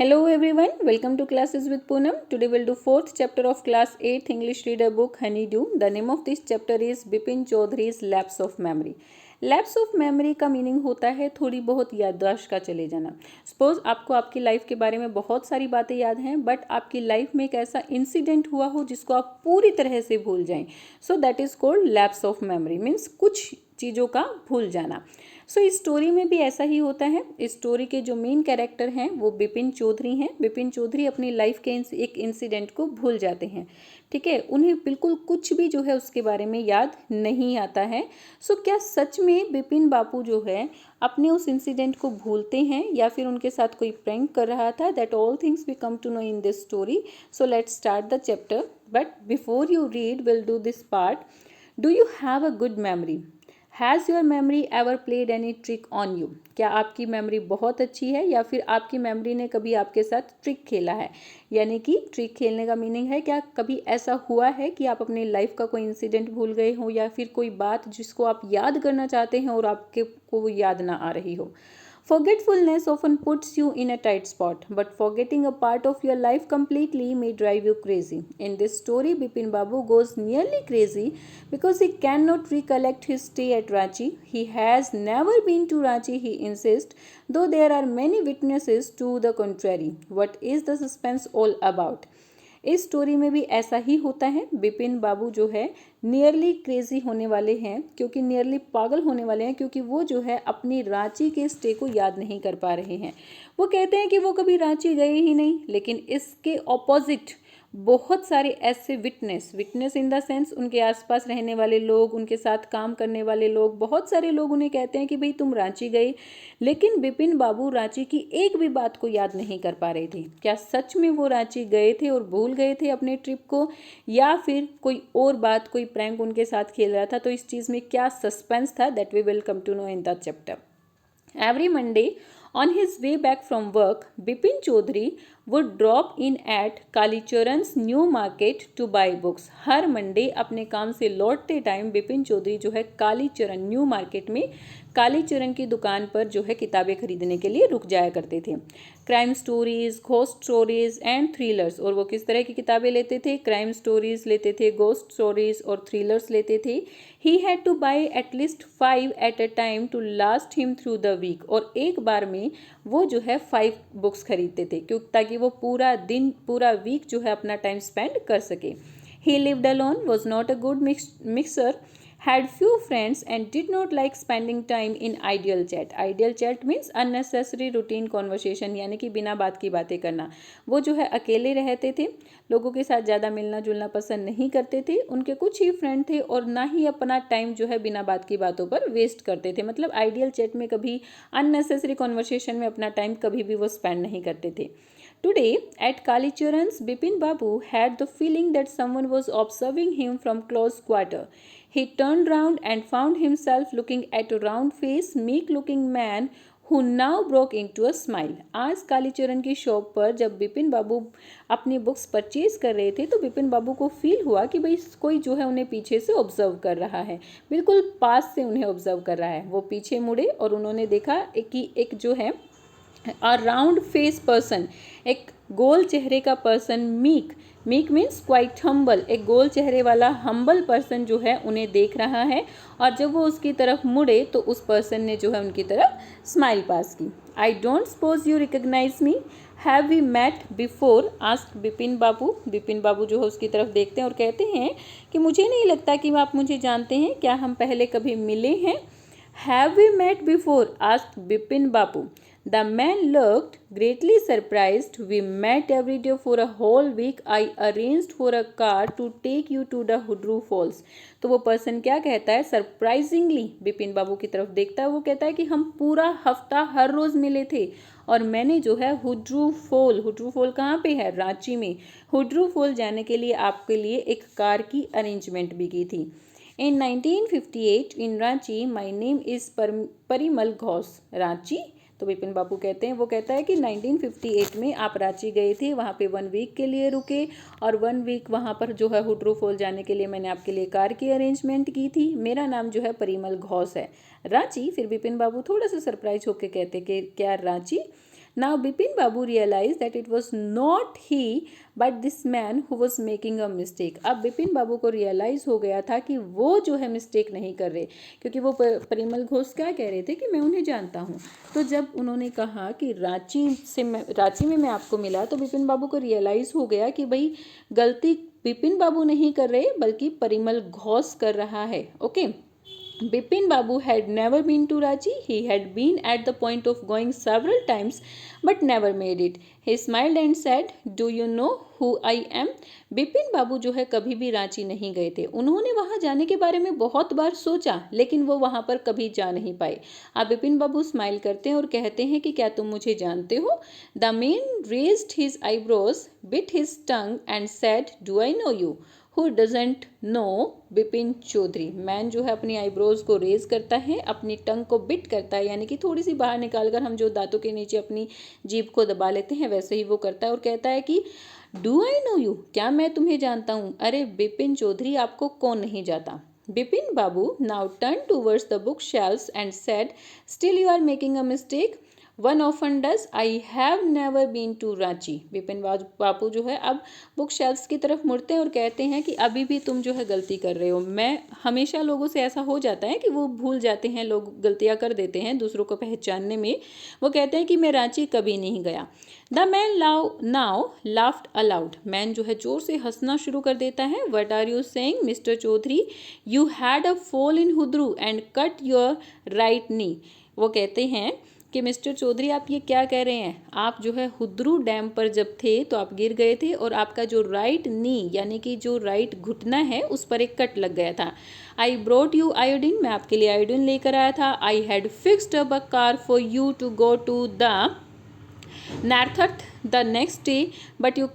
Hello everyone, welcome to Classes with Poonam. Today we'll do 4th chapter of class 8th English reader book Honeydew. The name of this chapter is Bipin Chaudhary's Lapse of Memory. Lapse of memory का meaning होता है थोड़ी बहुत याददाश्त का चले जाना। Suppose आपको आपकी लाइफ के बारे में बहुत सारी बातें याद हैं, बट आपकी लाइफ में एक ऐसा इंसिडेंट हुआ हो जिसको आप पूरी तरह से भूल जाएं, so that is called lapse of memory, means कुछ चीज़ों का भूल जाना। सो इस स्टोरी में भी ऐसा ही होता है। इस स्टोरी के जो मेन कैरेक्टर हैं वो बिपिन चौधरी हैं। बिपिन चौधरी अपनी लाइफ के एक इंसिडेंट को भूल जाते हैं, ठीक है। उन्हें बिल्कुल कुछ भी जो है उसके बारे में याद नहीं आता है। सो क्या सच में बिपिन बापू जो है अपने उस इंसिडेंट को भूलते हैं या फिर उनके साथ कोई प्रैंक कर रहा था? That all things we come to know in this story. So let's start the chapter, but before you read will do this part. Do you have a good memory? Has your memory ever played any trick on you? क्या आपकी memory बहुत अच्छी है या फिर आपकी memory ने कभी आपके साथ ट्रिक खेला है? यानी कि ट्रिक खेलने का मीनिंग है क्या कभी ऐसा हुआ है कि आप अपनी लाइफ का कोई इंसिडेंट भूल गए हो या फिर कोई बात जिसको आप याद करना चाहते हैं और आपके को वो याद ना आ रही हो। Forgetfulness often puts you in a tight spot, but forgetting a part of your life completely may drive you crazy. In this story, Bipin Babu goes nearly crazy because he cannot recollect his stay at Ranchi. He has never been to Ranchi, he insists, though there are many witnesses to the contrary. What is the suspense all about? इस story में भी ऐसा ही होता है। बिपिन बाबू जो है nearly crazy होने वाले हैं, क्योंकि नियरली पागल होने वाले हैं, क्योंकि वो जो है अपनी रांची के स्टे को याद नहीं कर पा रहे हैं। वो कहते हैं कि वो कभी रांची गए ही नहीं, लेकिन इसके ऑपोजिट बहुत सारे ऐसे विटनेस इन द सेंस उनके आसपास रहने वाले लोग, उनके साथ काम करने वाले लोग, बहुत सारे लोग उन्हें कहते हैं कि भाई तुम रांची गए, लेकिन बिपिन बाबू रांची की एक भी बात को याद नहीं कर पा रहे थे। क्या सच में वो रांची गए थे और भूल गए थे अपने ट्रिप को, या फिर कोई और बात, कोई प्रैंक उनके साथ खेल रहा था? तो इस चीज़ में क्या सस्पेंस था, that we will come to know in the chapter. Every Monday, on his way back from work, Bipin Chaudhary would drop in at Kalicharan's New Market to buy books. Her Monday अपने काम से लौटते time Bipin Chaudhary जो है Kalicharan new market में कालीचरण की दुकान पर जो है किताबें खरीदने के लिए रुक जाया करते थे। Crime stories, ghost stories and thrillers. और वो किस तरह की किताबें लेते थे? क्राइम स्टोरीज लेते थे, घोस्ट स्टोरीज और थ्रिलर्स लेते थे। He had to buy at least 5 at a time to last him through the week. और एक बार में वो जो है 5 बुक्स खरीदते थे, क्योंकि ताकि वो पूरा दिन, पूरा वीक जो है अपना टाइम स्पेंड कर सके। ही lived alone, was not a good mixer, had few friends and did not like spending time in ideal chat. Ideal chat means unnecessary routine conversation, यानी कि बिना बात की बातें करना। वो जो है अकेले रहते थे, लोगों के साथ ज़्यादा मिलना जुलना पसंद नहीं करते थे। उनके कुछ ही फ्रेंड थे और ना ही अपना टाइम जो है बिना बात की बातों पर वेस्ट करते थे। मतलब आइडियल चैट में कभी, अननेसेसरी कॉन्वर्सेशन में अपना टाइम कभी भी वो स्पेंड नहीं करते थे। Today, at Kalicharan's, Bipin Babu had the feeling that someone was observing him from close quarter. He turned round and found himself looking at a round-faced, meek-looking man who now broke into a smile. आज कालीचरण की shop पर जब बिपिन बाबू अपनी books purchase कर रहे थे तो बिपिन बाबू को फील हुआ कि भाई कोई जो है उन्हें पीछे से ऑब्जर्व कर रहा है, बिल्कुल पास से उन्हें ऑब्जर्व कर रहा है। वो पीछे मुड़े और उन्होंने देखा कि एक जो है अ राउंड फेस पर्सन, एक गोल चेहरे का person, meek means quite humble, एक गोल चेहरे वाला हम्बल पर्सन जो है उन्हें देख रहा है। और जब वो उसकी तरफ मुड़े तो उस पर्सन ने जो है उनकी तरफ स्माइल पास की। I don't suppose you recognize me, have we met before, asked Bipin Babu. Bipin Babu जो है उसकी तरफ देखते हैं और कहते हैं कि मुझे नहीं लगता कि आप मुझे जानते हैं, क्या हम पहले कभी मिले हैं? Have we met before, asked Bipin Babu. The man looked greatly surprised. We met every day for a whole week. I arranged for a car to take you to the Hudru Falls. तो वो पर्सन क्या कहता है? Surprisingly Bipin बाबू की तरफ देखता है, वो कहता है कि हम पूरा हफ्ता हर रोज़ मिले थे और मैंने जो है हुड्रू फॉल कहाँ पे है? रांची में। हुड्रू फॉल जाने के लिए आपके लिए एक कार की अरेंजमेंट भी की थी। In 1958 in Ranchi, my name is Parimal Ghosh. Ranchi, तो बिपिन बाबू कहते हैं, वो कहता है कि 1958 में आप रांची गए थे, वहाँ पे 1 वीक के लिए रुके और 1 वीक वहाँ पर जो है हुड्रू फॉल जाने के लिए मैंने आपके लिए कार की अरेंजमेंट की थी। मेरा नाम जो है परिमल घोष है। रांची, फिर बिपिन बाबू थोड़ा सा सरप्राइज होकर कहते कि क्या Ranchi? Now Bipin Babu realized that it was not he but this man who was making a mistake. अब बिपिन बाबू को रियलाइज़ हो गया था कि वो जो है मिस्टेक नहीं कर रहे, क्योंकि वो परिमल घोष क्या कह रहे थे कि मैं उन्हें जानता हूँ। तो जब उन्होंने कहा कि रांची में मैं आपको मिला, तो बिपिन बाबू को रियलाइज़ हो गया कि भाई गलती बिपिन बाबू नहीं कर रहे बल्कि परिमल घोष कर रहा है। Okay, Bipin Babu had never been to Ranchi. He had been at the point of going several times but never made it. He smiled and said, "Do you know who I am?" Bipin Babu जो है कभी भी रांची नहीं गए थे। उन्होंने वहाँ जाने के बारे में बहुत बार सोचा, लेकिन वो वहाँ पर कभी जा नहीं पाए। अब बिपिन बाबू स्माइल करते हैं और कहते हैं कि क्या तुम मुझे जानते हो? The man raised his eyebrows, bit his tongue and said, "do I know you?" Who doesn't know Bipin Chowdhury. Man जो है अपनी आईब्रोज को रेज करता है, अपनी टंग को बिट करता है, यानी कि थोड़ी सी बाहर निकालकर हम जो दांतों के नीचे अपनी जीभ को दबा लेते हैं वैसे ही वो करता है और कहता है कि डू आई नो यू, क्या मैं तुम्हें जानता हूँ? अरे बिपिन चौधरी, आपको कौन नहीं जानता? Bipin Babu now turn towards the bookshelves and said, still you are making a mistake, one often does, I have never been to Ranchi. Bipin Babu जो है अब बुक शेल्फ्स की तरफ मुड़ते हैं और कहते हैं कि अभी भी तुम जो है गलती कर रहे हो। मैं हमेशा लोगों से ऐसा हो जाता है कि वो भूल जाते हैं, लोग गलतियां कर देते हैं दूसरों को पहचानने में। वो कहते हैं कि मैं रांची कभी नहीं गया। The man now laughed aloud. Man जो है जोर से हंसना शुरू कर देता है। What are you saying mister Chaudhary, you had a fall in Hundru and cut your right knee. वो कहते हैं कि मिस्टर चौधरी, आप ये क्या कह रहे हैं? आप जो है हुद्रू डैम पर जब थे तो आप गिर गए थे और आपका जो राइट नी यानी कि जो राइट घुटना है उस पर एक कट लग गया था। आई ब्रोट यू आयोडीन, मैं आपके लिए आयोडीन लेकर आया था। I had fixed up a car for you to go to the Netarhat the next day but you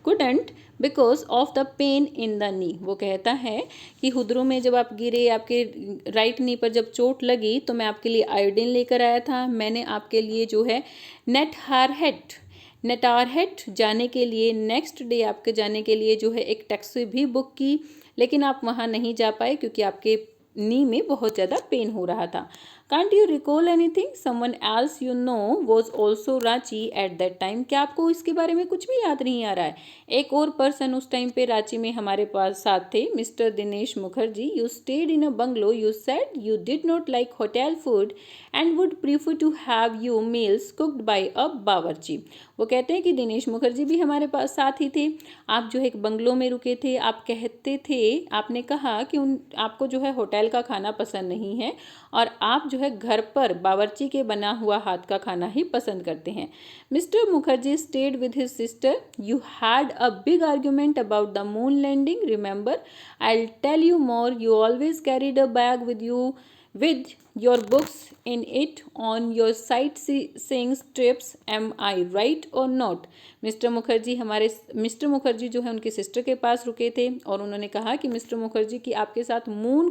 couldn't because of the pain in the knee. वो कहता है कि हुद्रू में जब आप गिरे, आपके राइट नी पर जब चोट लगी तो मैं आपके लिए आयोडीन लेकर आया था। मैंने आपके लिए जो है नेटारहेट जाने के लिए, नेक्स्ट डे आपके जाने के लिए जो है एक टैक्सी भी बुक की, लेकिन आप वहाँ नहीं जा पाए क्योंकि आपके नी में बहुत ज़्यादा पेन हो रहा था। Can't you recall anything? Someone else you know was also Ranchi at that time. क्या आपको इसके बारे में कुछ भी याद नहीं आ रहा है? एक और पर्सन उस टाइम पे रांची में हमारे पास साथ थे, mister Dinesh Mukherjee. You stayed in a bungalow, you said you did not like hotel food and would prefer to have you meals cooked by a bawarchi. वो कहते हैं कि दिनेश मुखर्जी भी हमारे पास साथ ही थे। आप जो है एक बंगलो में रुके थे, आप कहते थे, आपने कहा कि आपको जो है होटल का खाना पसंद नहीं है और आप जो है घर पर बावर्ची के बना हुआ हाथ का खाना ही पसंद करते हैं। Mister Mukherjee stayed with his sister, you had a big argument about the moon landing, remember, I will tell you more, you always carried a bag with you with your books in it on your sightseeing trips, am I right or not? Mister Mukherjee जो है उनकी sister के पास रुके थे और उन्होंने कहा कि मिस्टर मुखर्जी की आपके साथ मून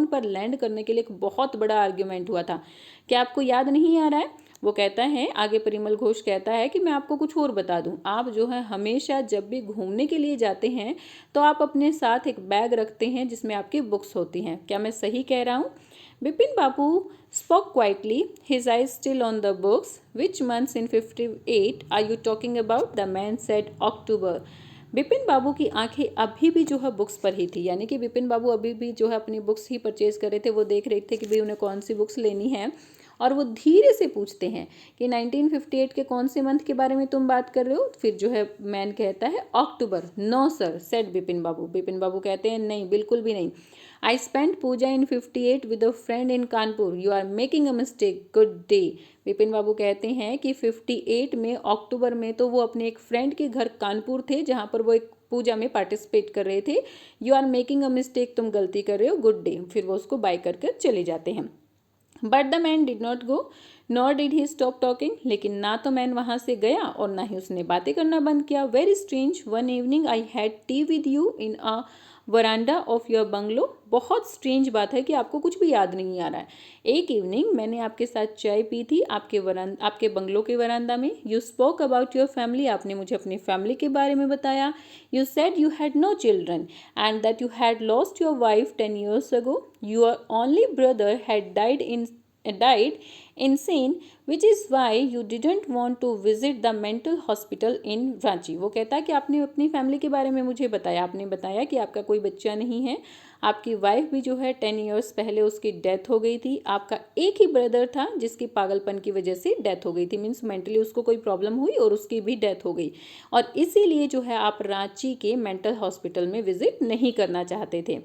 पर लैंड करने के लिए एक बहुत बड़ा आर्ग्यूमेंट हुआ था। क्या आपको याद नहीं आ रहा है? वो कहता है, आगे परिमल घोष कहता है कि मैं आपको कुछ और बता दूं, आप जो है हमेशा जब भी घूमने के लिए जाते हैं तो आप अपने साथ एक बैग रखते हैं जिसमें आपकी बुक्स होती हैं। क्या मैं सही कह रहा हूँ? Bipin Babu spoke quietly, his eyes still on the books. Which months in 58 are you talking about? The man said, October. Bipin बाबू की आंखें अभी भी जो है बुक्स पर ही थी, यानी कि बिपिन बाबू अभी भी जो है अपनी बुक्स ही परचेज कर रहे थे। वो देख रहे थे कि भाई उन्हें कौन सी बुक्स लेनी है और वो धीरे से पूछते हैं कि 1958 के कौन से मंथ के बारे में तुम बात कर रहे हो? फिर जो है मैन कहता है अक्टूबर। No sir, said Bipin Babu. Bipin बाबू कहते हैं नहीं, बिल्कुल भी नहीं। I spent Puja in 58 with a friend in Kanpur, you are making a mistake, good day। Bipin बाबू कहते हैं कि 58 में अक्टूबर में तो वो अपने एक फ्रेंड के घर कानपुर थे जहाँ पर वो एक पूजा में पार्टिसिपेट कर रहे थे। You are making a mistake, तुम गलती कर रहे हो, गुड डे। फिर वो उसको बाय कर कर चले जाते हैं। But the man did not go nor did he stop talking, लेकिन ना तो मैन वहाँ से गया और ना ही उसने बातें करना बंद किया। Very strange, one evening I had T with you in a veranda of your bungalow. बहुत स्ट्रेंज बात है कि आपको कुछ भी याद नहीं आ रहा है। एक इवनिंग मैंने आपके साथ चाय पी थी आपके बंगलो के वरांडा में। You spoke about your family, आपने मुझे अपनी फैमिली के बारे में बताया। You said you had no children and that you had lost your wife 10 years ago। Your only brother had died in died insane, which is why you didn't want to visit the mental hospital in Ranchi. वो कहता है कि आपने अपनी family के बारे में मुझे बताया, आपने बताया कि आपका कोई बच्चा नहीं है, आपकी वाइफ भी जो है 10 ईयर्स पहले उसकी डेथ हो गई थी, आपका एक ही ब्रदर था जिसकी पागलपन की वजह से डेथ हो गई थी, मीन्स मेंटली उसको कोई प्रॉब्लम हुई और उसकी भी डेथ हो गई, और इसीलिए जो है आप रांची के मेंटल हॉस्पिटल में विजिट नहीं करना चाहते थे.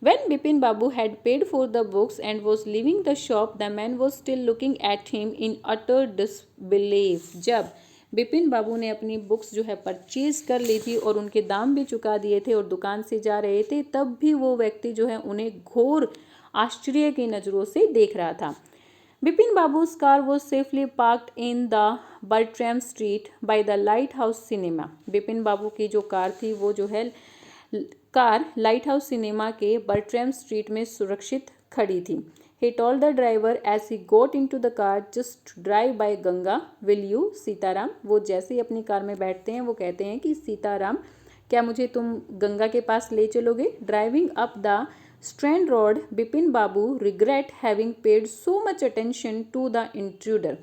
When Bipin Babu had paid for the books and was leaving the shop, the man was still looking at him in utter disbelief. जब बिपिन बाबू ने अपनी बुक्स जो है परचेज कर ली थी और उनके दाम भी चुका दिए थे और दुकान से जा रहे थे, तब भी वो व्यक्ति जो है उन्हें घोर आश्चर्य की नज़रों से देख रहा था. Bipin Babu's car was safely parked in the Bertram Street by the Lighthouse Cinema. Bipin बाबू की जो कार थी वो जो है कार लाइट हाउस सिनेमा के बर्ट्रैम स्ट्रीट में सुरक्षित खड़ी थी. He told the driver as he got into the car, just drive by Ganga, will you, Sitaram. वो जैसे ही अपनी कार में बैठते हैं वो कहते हैं कि सीताराम, क्या मुझे तुम गंगा के पास ले चलोगे. Driving up the strand road, Bipin Babu regret having paid so much attention to the intruder.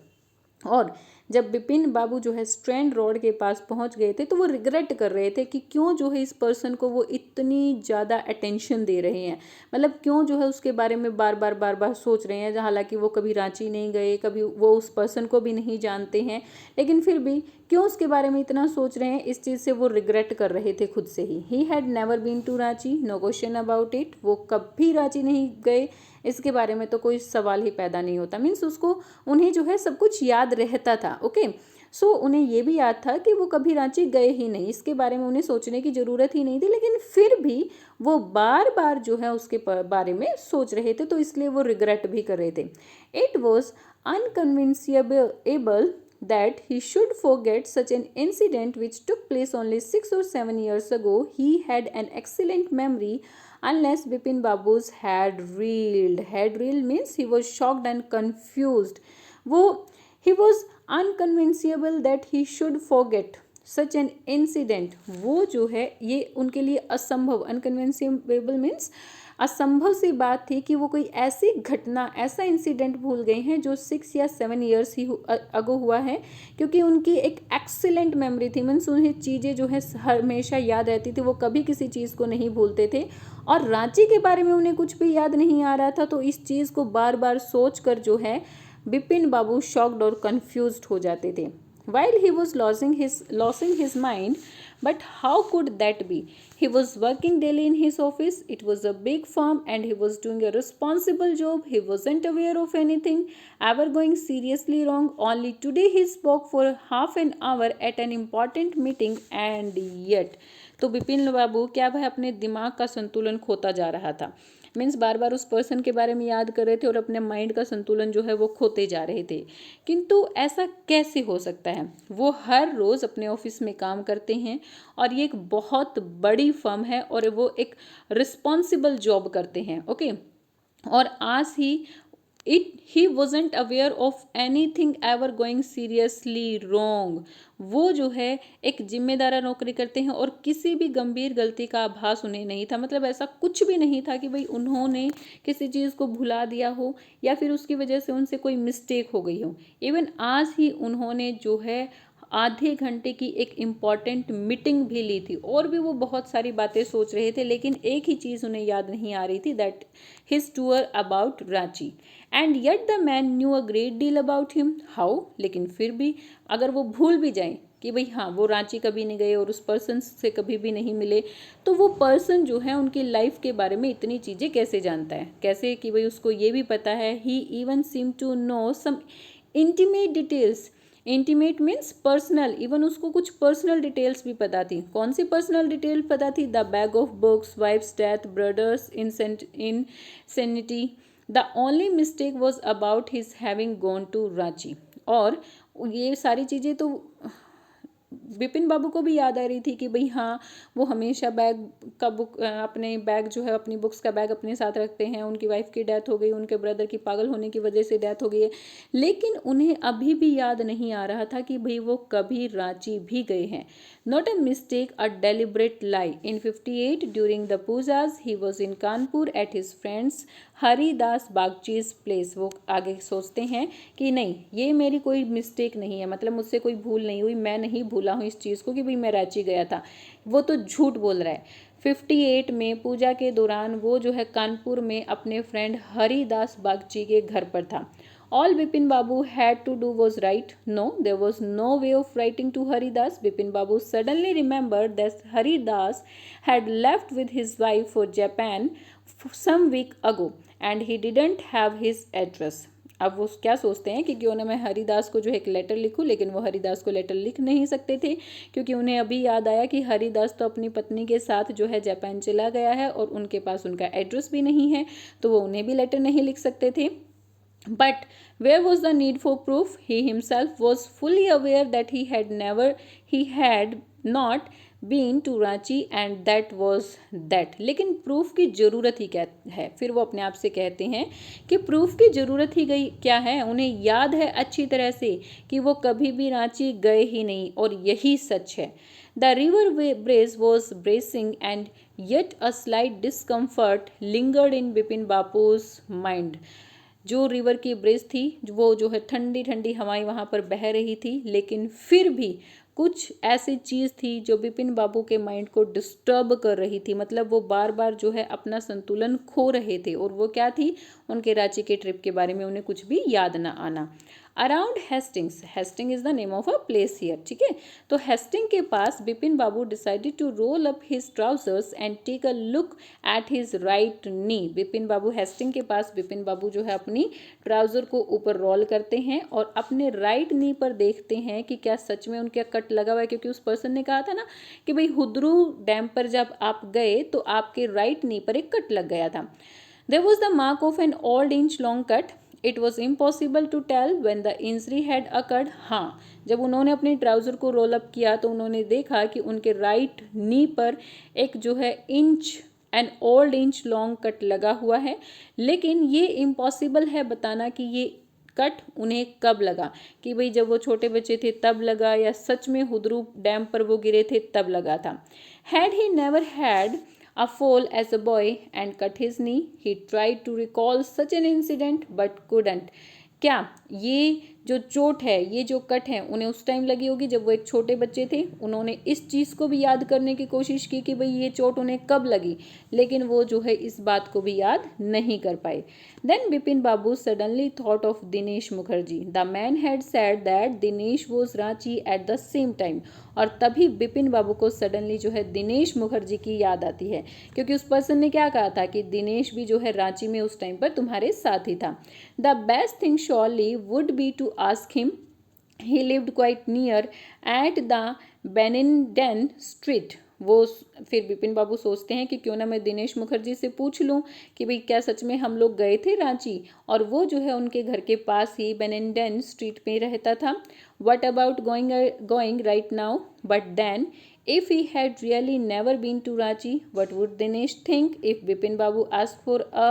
और जब बिपिन बाबू जो है स्ट्रैंड रोड के पास पहुंच गए थे तो वो रिग्रेट कर रहे थे कि क्यों जो है इस पर्सन को वो इतनी ज़्यादा अटेंशन दे रहे हैं, मतलब क्यों जो है उसके बारे में बार बार सोच रहे हैं, हालांकि वो कभी रांची नहीं गए, कभी वो उस पर्सन को भी नहीं जानते हैं, लेकिन फिर भी क्यों उसके बारे में इतना सोच रहे हैं, इस चीज़ से वो रिग्रेट कर रहे थे खुद से ही. He had never been to Ranchi, no question about it. वो कभी रांची नहीं गए, इसके बारे में तो कोई सवाल ही पैदा नहीं होता. मीन्स उसको उन्हें जो है सब कुछ याद रहता था. ओके, सो उन्हें ये भी याद था कि वो कभी रांची गए ही नहीं, इसके बारे में उन्हें सोचने की ज़रूरत ही नहीं थी, लेकिन फिर भी वो बार बार जो है उसके बारे में सोच रहे थे, तो इसलिए वो रिग्रेट भी कर रहे थे. It was unconvincible that he should forget such an incident which took place only 6 or 7 years ago. He had an excellent memory unless Bipin Babu's had reeled. Had reeled means he was shocked and confused. He was unconvincible that he should forget such an incident. वो जो है ये उनके लिए असंभव, अनकन्विंसिबल means असंभव सी बात थी कि वो कोई ऐसी घटना, ऐसा इंसिडेंट भूल गए हैं जो 6 या 7 ईयर्स ही अगो हुआ है, क्योंकि उनकी एक एक्सीलेंट मेमोरी थी. मीन्स उन्हें चीज़ें जो है हमेशा याद रहती थी, वो कभी किसी चीज़ को नहीं भूलते थे, और रांची के बारे में उन्हें कुछ भी याद नहीं आ रहा था. तो इस चीज़ को बार बार सोच कर जो है बिपिन बाबू शॉक्ड और कन्फ्यूज्ड हो जाते थे. While he was losing his mind, but how could that be? He was working daily in his office. It was a big firm and he was doing a responsible job. He wasn't aware of anything ever going seriously wrong. Only today he spoke for half an hour at an important meeting, and yet. तो बिपिन बाबू क्या वह अपने दिमाग का संतुलन खोता जा रहा था. मीन्स बार बार उस पर्सन के बारे में याद कर रहे थे और अपने माइंड का संतुलन जो है वो खोते जा रहे थे. किंतु ऐसा कैसे हो सकता है. वो हर रोज़ अपने ऑफिस में काम करते हैं और ये एक बहुत बड़ी फर्म है और वो एक रिस्पॉन्सिबल जॉब करते हैं. ओके, और आज he wasn't aware of anything ever going seriously wrong. वो जो है एक जिम्मेदार नौकरी करते हैं और किसी भी गंभीर गलती का आभास उन्हें नहीं था. मतलब ऐसा कुछ भी नहीं था कि भाई उन्होंने किसी चीज़ को भुला दिया हो या फिर उसकी वजह से उनसे कोई मिस्टेक हो गई हो. इवन आज ही उन्होंने जो है आधे घंटे की एक इम्पॉर्टेंट मीटिंग भी ली थी और भी वो बहुत सारी बातें सोच रहे थे, लेकिन एक ही चीज़ उन्हें याद नहीं आ रही थी, that his tour about Ranchi. And yet the man new a great deal about him. How, लेकिन फिर भी अगर वो भूल भी जाएं कि भाई हाँ वो रांची कभी नहीं गए और उस पर्सन से कभी भी नहीं मिले, तो वो पर्सन जो है उनकी लाइफ के बारे में इतनी चीज़ें कैसे जानता है, कैसे कि भाई उसको ये भी पता है. He even seem to know some intimate details. Intimate means personal, even उसको कुछ पर्सनल डिटेल्स भी पता थी. कौन सी पर्सनल डिटेल पता थी. The bag of books, wife's death, brother's insanity. The only mistake was about his having gone to Ranchi. और ये सारी चीज़ें तो विपिन बाबू को भी याद आ रही थी कि भाई हाँ, वो हमेशा बैग का बुक अपने बैग जो है अपनी बुक्स का बैग अपने साथ रखते हैं। उनकी वाइफ की डेथ हो गई, उनके ब्रदर की पागल होने की वजह से डेथ हो गई है, लेकिन उन्हें अभी भी याद नहीं आ रहा था कि भाई वो कभी रांची भी गए हैं। Not a mistake, a deliberate lie. In 58 during the pujas he was in Kanpur at his friends Haridas Bagchi's place. वो आगे सोचते हैं कि नहीं, ये मेरी कोई मिस्टेक नहीं है, मतलब मुझसे कोई भूल नहीं हुई, मैं नहीं भूला हूँ इस चीज़ को कि भाई मैं रांची गया था। वो तो झूठ बोल रहा है। 58 में पूजा के दौरान वो जो है कानपुर में अपने फ्रेंड हरिदास बागची के घर पर था। All Bipin Babu had to do was write. No, there was no way of writing to Haridas. Bipin Babu suddenly remembered that Haridas had left with his wife for Japan some week ago and he didn't have his address. अब वो क्या सोचते हैं कि क्यों ना मैं हरिदास को जो एक लेटर लिखूं, लेकिन वो हरिदास को लेटर लिख नहीं सकते थे क्योंकि उन्हें अभी याद आया कि हरिदास तो अपनी पत्नी के साथ जो है जापान चला गया है और उनके पास उनका एड्रेस भी नहीं है, तो वो उन्हें भी लेटर नहीं लिख सकते थे। But where was the need for proof? He himself was fully aware that he had not been to Ranchi and that was that. लेकिन प्रूफ की ज़रूरत ही क्या है? फिर वो अपने आप से कहते हैं कि प्रूफ की ज़रूरत ही गई क्या है? उन्हें याद है अच्छी तरह से कि वो कभी भी रांची गए ही नहीं और यही सच है। The river breeze was bracing and yet a slight discomfort lingered in Bipin Bapu's mind. जो रिवर की ब्रिज थी वो जो है ठंडी ठंडी हवाएं वहाँ पर बह रही थी, लेकिन फिर भी कुछ ऐसी चीज़ थी जो बिपिन बाबू के माइंड को डिस्टर्ब कर रही थी। मतलब वो बार बार जो है अपना संतुलन खो रहे थे और वो क्या थी, उनके रांची के ट्रिप के बारे में उन्हें कुछ भी याद ना आना। Around Hastings, Hastings is the name of a place here, ठीक है। तो हेस्टिंग के पास Bipin Babu decided to roll up his trousers and take a look at his right knee. Bipin Babu Hastings के पास बिपिन बाबू जो है अपनी ट्राउजर को ऊपर रोल करते हैं और अपने राइट नी पर देखते हैं कि क्या सच में उनका कट लगा हुआ है, क्योंकि उस पर्सन ने कहा था ना कि भाई हुद्रू डैम पर जब आप गए तो आपके राइट नी पर एक कट लग गया था। There was the mark of an old inch long cut. It was impossible to tell when the injury had occurred. हाँ, जब उन्होंने अपने ट्राउज़र को रोल अप किया तो उन्होंने देखा कि उनके राइट नी पर एक जो है an old inch long cut लगा हुआ है, लेकिन ये इम्पॉसिबल है बताना कि ये कट उन्हें कब लगा, कि भाई जब वो छोटे बच्चे थे तब लगा या सच में हुद्रू डैम पर वो गिरे थे तब लगा था। Had he never had a fall as a boy and cut his knee, he tried to recall such an incident but couldn't. क्या ये जो चोट है, ये जो कट है, उन्हें उस टाइम लगी होगी जब वो एक छोटे बच्चे थे। उन्होंने इस चीज़ को भी याद करने की कोशिश की कि भाई ये चोट उन्हें कब लगी, लेकिन वो जो है इस बात को भी याद नहीं कर पाए। Then Bipin Babu suddenly thought of Dinesh Mukherjee. The man had said that Dinesh was Ranchi at the same time. और तभी बिपिन बाबू को सडनली जो है दिनेश मुखर्जी की याद आती है, क्योंकि उस पर्सन ने क्या कहा था कि दिनेश भी जो है रांची में उस टाइम पर तुम्हारे साथ ही था। The best thing surely would be to ask him, he lived quite near at the Bentinck street. वो फिर बिपिन बाबू सोचते हैं कि क्यों ना मैं दिनेश मुखर्जी से पूछ लूं कि भाई क्या सच में हम लोग गए थे रांची, और वो जो है उनके घर के पास ही बेनिंडन स्ट्रीट पे रहता था। What about going right now, but then if he had really never been to Ranchi, what would Dinesh think if Bipin Babu asked for a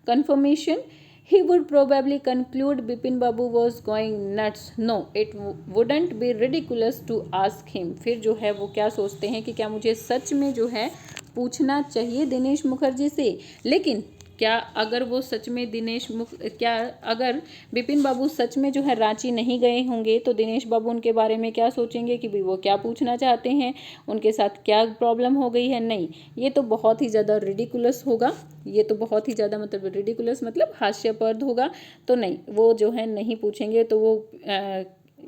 confirmation? He would probably conclude Bipin Babu was going nuts. No, it wouldn't be ridiculous to ask him. फिर जो है वो क्या सोचते हैं कि क्या मुझे सच में जो है पूछना चाहिए दिनेश मुखर्जी से। लेकिन क्या अगर वो सच में अगर बिपिन बाबू सच में जो है रांची नहीं गए होंगे तो दिनेश बाबू उनके बारे में क्या सोचेंगे कि भाई वो क्या पूछना चाहते हैं, उनके साथ क्या प्रॉब्लम हो गई है। नहीं, ये तो बहुत ही ज़्यादा रिडिकुलस होगा, ये तो बहुत ही ज़्यादा मतलब रिडिकुलस मतलब हास्यास्पद होगा। तो नहीं, वो जो है नहीं पूछेंगे, तो वो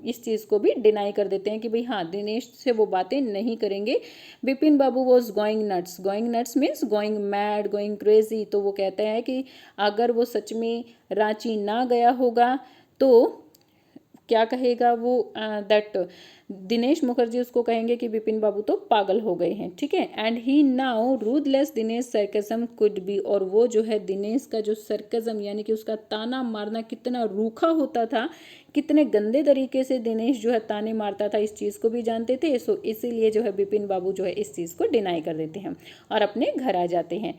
इस चीज़ को भी डिनाई कर देते हैं कि भाई हाँ, दिनेश से वो बातें नहीं करेंगे। Bipin Babu was going nuts means going mad, going crazy. तो वो कहते हैं कि अगर वो सच में रांची ना गया होगा तो क्या कहेगा वो, दैट दिनेश मुखर्जी उसको कहेंगे कि विपिन बाबू तो पागल हो गए हैं, ठीक है। And he now ruthless Dinesh sarcasm could be, और वो जो है दिनेश का जो सरकजम यानी कि उसका ताना मारना कितना रूखा होता था, कितने गंदे तरीके से दिनेश जो है ताने मारता था, इस चीज़ को भी जानते थे। सो इसीलिए जो है विपिन बाबू जो है इस चीज़ को डिनाई कर देते हैं और अपने घर आ जाते हैं।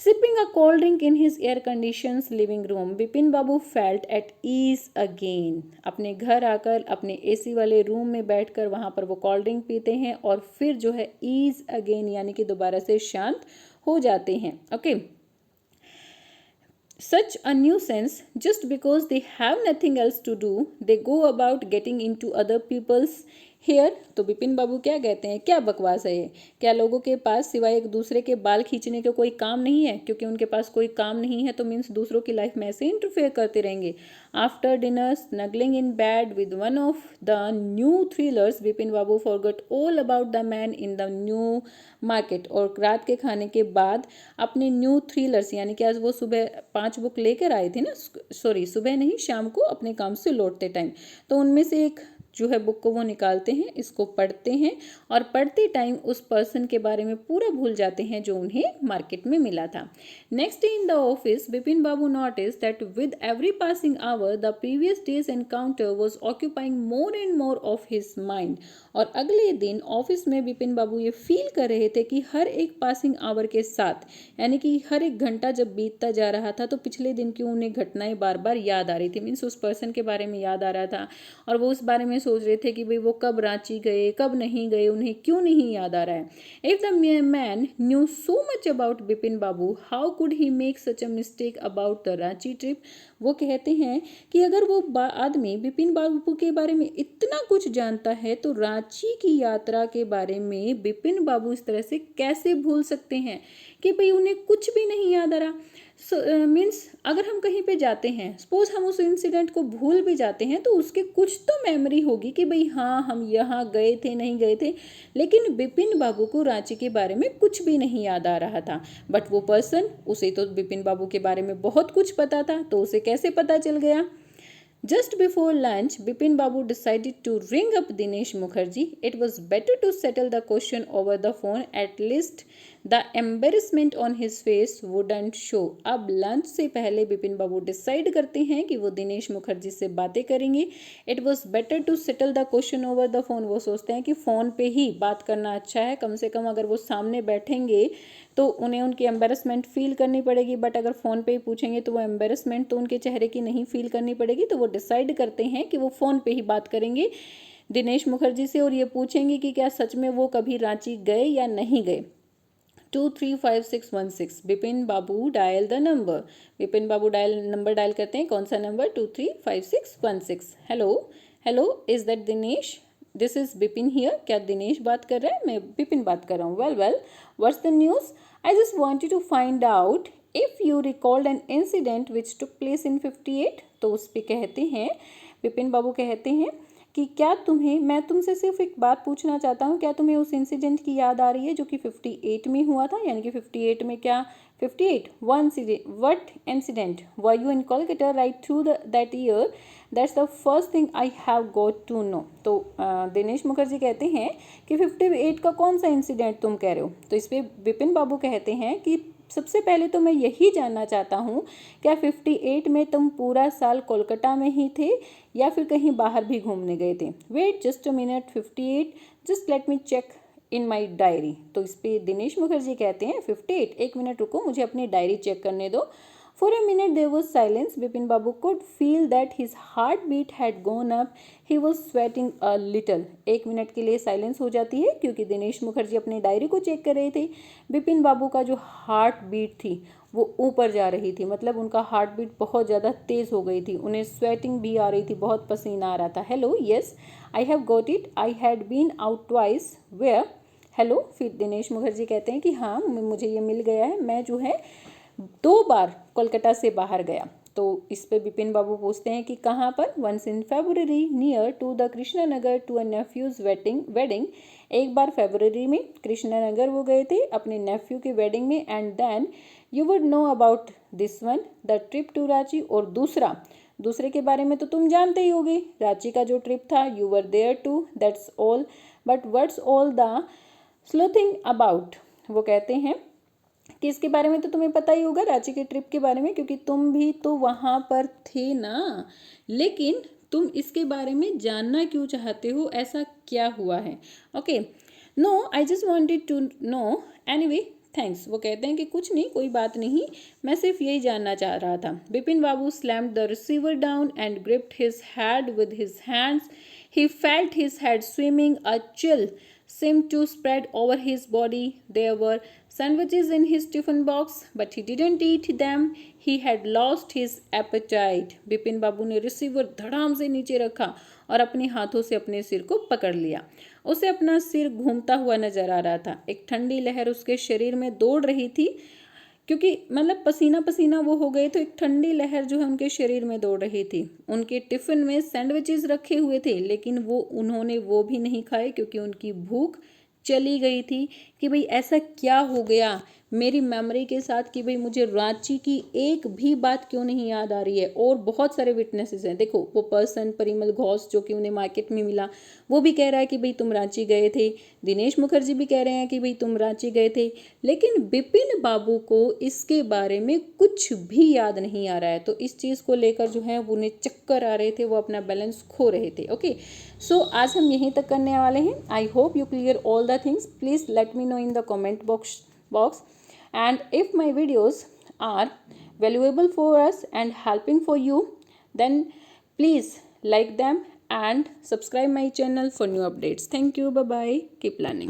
Sipping a cold drink in his air-conditioned living room, Bipin Babu felt at ease again. अपने घर आकर अपने एसी वाले रूम में बैठकर वहाँ पर वो कोल्ड ड्रिंक पीते हैं और फिर जो है ease again यानी कि दोबारा से शांत हो जाते हैं। Okay, such a nuisance, just because they have nothing else to do, they go about getting into other people's hair. तो विपिन बाबू क्या कहते हैं, क्या बकवास है ये, क्या लोगों के पास सिवाय एक दूसरे के बाल खींचने का कोई काम नहीं है? क्योंकि उनके पास कोई काम नहीं है तो मीन्स दूसरों की लाइफ में ऐसे इंटरफेयर करते रहेंगे। After dinner snuggling in bed with one of the new thrillers, Vipin Babu forgot all about the man in the New Market. और रात के खाने के बाद अपने न्यू थ्रिलर्स यानी कि आज वो सुबह 5 बुक लेकर आए थे ना, सॉरी सुबह नहीं शाम को अपने काम से लौटते टाइम, तो उनमें से एक जो है बुक को वो निकालते हैं, इसको पढ़ते हैं और पढ़ते टाइम उस पर्सन के बारे में पूरा भूल जाते हैं जो उन्हें मार्केट में मिला था। Next day in the office, Vipin babu notice that with every passing hour the previous days encounter was occupying more and more of his mind. और अगले दिन ऑफिस में विपिन बाबू ये फील कर रहे थे कि हर एक पासिंग आवर के साथ यानी कि हर एक घंटा जब बीतता जा रहा था तो पिछले दिन की उन्हें घटनाएं बार बार याद आ रही थी, मीन्स उस पर्सन के बारे में याद आ रहा था और वो उस बारे में सोच रहे थे कि भाई वो कब रांची गए, कब नहीं गए, उन्हें क्यों नहीं याद आ रहा है। If the man new so much about Vipin Babu, how could he make such a mistake about the Ranchi trip. वो कहते हैं कि अगर वो आदमी विपिन बाबू के बारे में इतना कुछ जानता है तो रांची की यात्रा के बारे में विपिन बाबू इस तरह से कैसे भूल सकते हैं कि भाई उन्हें कुछ भी नहीं याद आ रहा। मीन्स अगर हम कहीं पे जाते हैं, सपोज हम उस इंसिडेंट को भूल भी जाते हैं तो उसके कुछ तो मेमोरी होगी कि भाई हाँ हम यहाँ गए थे, नहीं गए थे, लेकिन विपिन बाबू को रांची के बारे में कुछ भी नहीं याद आ रहा था। बट वो पर्सन, उसे तो विपिन बाबू के बारे में बहुत कुछ पता था, तो उसे कैसे पता चल गया। Just before lunch, Bipin Babu decided to ring up Dinesh Mukherjee. It was better to settle the question over the phone. At least the embarrassment on his face wouldn't show. अब लंच से पहले बिपिन बाबू decide करते हैं कि वो दिनेश मुखर्जी से बातें करेंगे। It was better to settle the question over the phone. वो सोचते हैं कि फ़ोन पे ही बात करना अच्छा है, कम से कम अगर वो सामने बैठेंगे तो उन्हें उनकी एम्बेरसमेंट फील करनी पड़ेगी, बट अगर फ़ोन पे ही पूछेंगे तो वो एम्बेरसमेंट तो उनके चेहरे की नहीं फील करनी पड़ेगी। तो वो डिसाइड करते हैं कि वो फ़ोन पे ही बात करेंगे दिनेश मुखर्जी से और ये पूछेंगे कि क्या सच में वो कभी रांची गए या नहीं गए। 235616 Bipin Babu dial the number. Bipin Babu number dial करते हैं, कौन सा नंबर, 235616। Hello hello, is that Dinesh? This is Bipin here. क्या दिनेश बात कर रहा है? मैं बिपिन बात कर रहा हूँ। Well what's the news? I just wanted to find out if you recalled an incident which took place in 58। तो उस पर कहते हैं, बिपिन बाबू कहते हैं कि क्या तुम्हें, मैं तुमसे सिर्फ एक बात पूछना चाहता हूँ, क्या तुम्हें उस इंसिडेंट की याद आ रही है जो कि 58 में हुआ था? यानी कि 58 में क्या 58 one what incident were you in Kolkata right through that year? That's the first thing I have got to know. तो दिनेश मुखर्जी कहते हैं कि 58 का कौन सा इंसिडेंट तुम कह रहे हो? तो इस पर विपिन बाबू कहते हैं कि सबसे पहले तो मैं यही जानना चाहता हूँ, क्या 58 में तुम पूरा साल कोलकाता में ही थे या फिर कहीं बाहर भी घूमने गए थे? Wait just a minute, 58, just let me check in my diary. तो इस पर दिनेश मुखर्जी कहते हैं 58, एक मिनट रुको, मुझे अपनी डायरी चेक करने दो। For a minute there was silence. Bipin Babu could feel that his heartbeat had gone up. He was sweating a little. एक मिनट के लिए साइलेंस हो जाती है क्योंकि दिनेश मुखर्जी अपनी डायरी को चेक कर रहे थे। बिपिन बाबू का जो हार्ट बीट थी वो ऊपर जा रही थी, मतलब उनका हार्ट बीट बहुत ज़्यादा तेज़ हो गई थी, उन्हें स्वेटिंग भी आ रही थी, बहुत पसीना आ रहा था। Hello, yes I have got it, I had been out twice. Where? Hello. फिर दिनेश मुखर्जी कहते हैं कि हाँ मुझे ये मिल गया है, मैं जो है 2 बार कोलकाता से बाहर गया। तो इस पे बिपिन बाबू पूछते हैं कि कहाँ पर? Once in February near to the Krishnanagar to a nephew's wedding. एक बार फरवरी में कृष्णा नगर वो गए थे अपने नेफ्यू की वेडिंग में। And then you would know about this one, the trip to Ranchi. और दूसरा दूसरे के बारे में तो तुम जानते ही होगे, रांची का जो ट्रिप था, you were there too, that's all, but what's all the sleuthing about. वो कहते हैं कि इसके बारे में तो तुम्हें पता ही होगा, रांची के ट्रिप के बारे में, क्योंकि तुम भी तो वहाँ पर थे ना, लेकिन तुम इसके बारे में जानना क्यों चाहते हो, ऐसा क्या हुआ है? Okay, no I just wanted to know, anyway thanks. वो कहते हैं कि कुछ नहीं, कोई बात नहीं, मैं सिर्फ यही जानना चाह रहा था। Bipin Babu slammed the receiver down and gripped his head with his hands. He felt his head swimming. A chill seemed to spread over his body. There were sandwiches in his tiffin box, but he didn't eat them. He had lost his appetite. Bipin Babu ने receiver धड़ाम से नीचे रखा और अपने हाथों से अपने सिर को पकड़ लिया। उसे अपना सिर घूमता हुआ नजर आ रहा था। एक ठंडी लहर उसके शरीर में दौड़ रही थी, क्योंकि मतलब पसीना पसीना वो हो गए, तो एक ठंडी लहर जो है उनके शरीर में दौड़ रही थी। उनके टिफिन में सैंडविचेस रखे हुए थे, लेकिन उन्होंने वो भी नहीं खाए, क्योंकि उनकी भूख चली गई थी। कि भाई ऐसा क्या हो गया मेरी मेमोरी के साथ कि भाई मुझे रांची की एक भी बात क्यों नहीं याद आ रही है। और बहुत सारे विटनेसेस हैं, देखो वो पर्सन परिमल घोष जो कि उन्हें मार्केट में मिला, वो भी कह रहा है कि भाई तुम रांची गए थे। दिनेश मुखर्जी भी कह रहे हैं कि भाई तुम रांची गए थे, लेकिन बिपिन बाबू को इसके बारे में कुछ भी याद नहीं आ रहा है। तो इस चीज़ को लेकर जो है वो उन्हें चक्कर आ रहे थे, वो अपना बैलेंस खो रहे थे। ओके, सो आज हम यहीं तक करने वाले हैं। I hope you clear all the things. Please let me know in the comment box, and if my videos are valuable for us and helping for you, then please like them and subscribe my channel for new updates. Thank you, bye bye, keep learning.